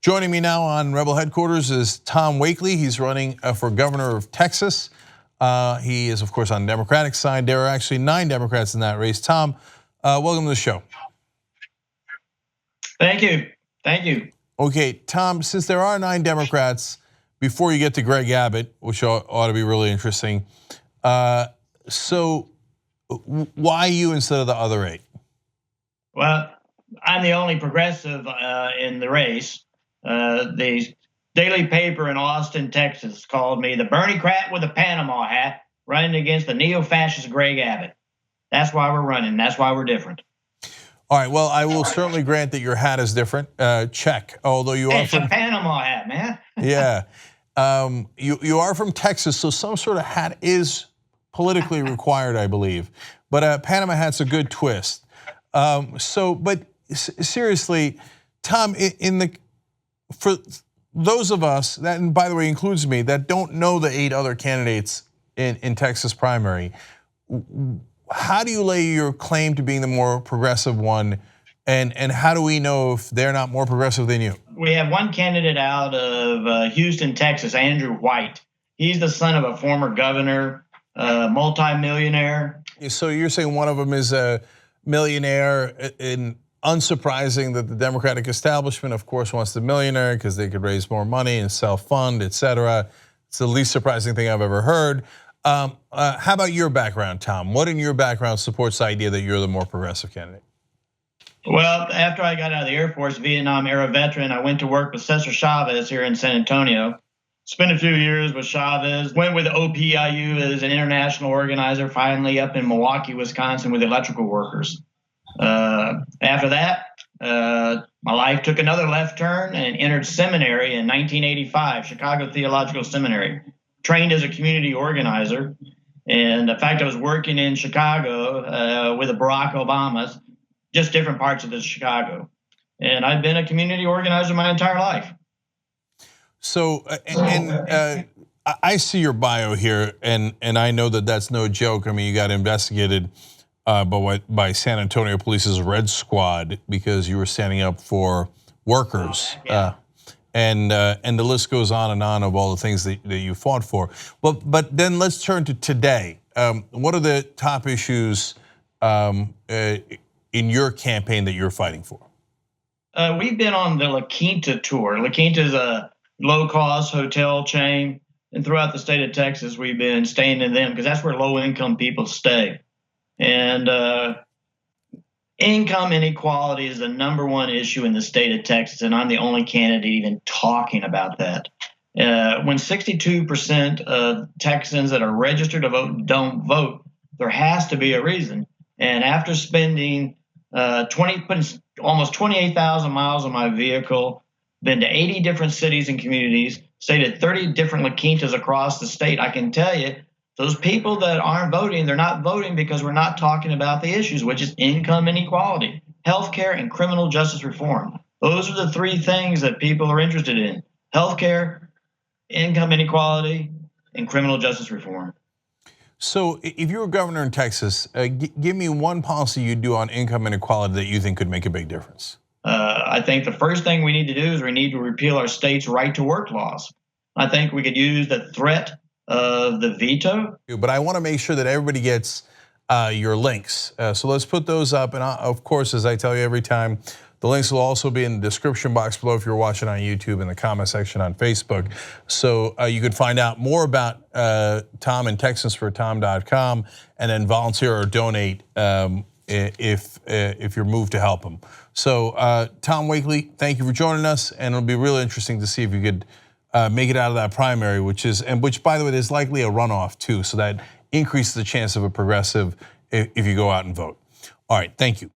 Joining me now on Rebel Headquarters is Tom Wakely. He's running for governor of Texas. He is, of course, on the Democratic side. There are actually 9 Democrats in that race. Tom, welcome to the show. Thank you. Thank you. Okay, Tom, since there are 9 Democrats, before you get to Greg Abbott, which ought to be really interesting, so why you instead of the other 8? Well, I'm the only progressive in the race. The daily paper in Austin, Texas called me the Berniecrat with a Panama hat running against the neo-fascist Greg Abbott. That's why we're running. That's why we're different. All right, well, I will certainly grant that your hat is different. Check, although you are from— It's a Panama hat, man. Yeah, you are from Texas, so some sort of hat is politically required, I believe. But a Panama hat's a good twist. But seriously, Tom, for those of us, that, and by the way includes me, that don't know the 8 other candidates in Texas primary, how do you lay your claim to being the more progressive one, and how do we know if they're not more progressive than you? We have one candidate out of Houston, Texas, Andrew White. He's the son of a former governor, multimillionaire. So you're saying one of them is a millionaire, and unsurprising that the Democratic establishment, of course, wants the millionaire because they could raise more money and self-fund, et cetera. It's the least surprising thing I've ever heard. How about your background, Tom? What in your background supports the idea that you're the more progressive candidate? Well, after I got out of the Air Force, Vietnam era veteran, I went to work with Cesar Chavez here in San Antonio. Spent a few years with Chavez, went with OPIU as an international organizer, finally up in Milwaukee, Wisconsin with electrical workers. After that, my life took another left turn and entered seminary in 1985, Chicago Theological Seminary. Trained as a community organizer. And in fact, I was working in Chicago with the Barack Obamas, just different parts of the Chicago. And I've been a community organizer my entire life. So, I see your bio here, and I know that that's no joke. I mean, you got investigated by San Antonio Police's Red Squad because you were standing up for workers. Yeah. And the list goes on and on of all the things that you fought for. But then let's turn to today. What are the top issues in your campaign that you're fighting for? We've been on the La Quinta tour. La Quinta is a low-cost hotel chain, and throughout the state of Texas, we've been staying in them because that's where low-income people stay. And income inequality is the #1 issue in the state of Texas, and I'm the only candidate even talking about that. When 62% of Texans that are registered to vote don't vote, there has to be a reason. And after spending almost 28,000 miles on my vehicle, been to 80 different cities and communities, stayed at 30 different La Quintas across the state, I can tell you, those people that aren't voting, they're not voting because we're not talking about the issues, which is income inequality, healthcare, and criminal justice reform. Those are the 3 things that people are interested in: healthcare, income inequality, and criminal justice reform. So if you were governor in Texas, give me one policy you'd do on income inequality that you think could make a big difference. I think the first thing we need to do is we need to repeal our state's right to work laws. I think we could use the threat of the veto. But I want to make sure that everybody gets your links. So let's put those up. And of course, as I tell you every time, the links will also be in the description box below if you're watching on YouTube, in the comment section on Facebook. So you can find out more about Tom and TexansForTom.com, and then volunteer or donate if you're moved to help him. So Tom Wakely, thank you for joining us, and it'll be really interesting to see if you could make it out of that primary, which by the way, there's likely a runoff too, so that increases the chance of a progressive if you go out and vote. All right, thank you.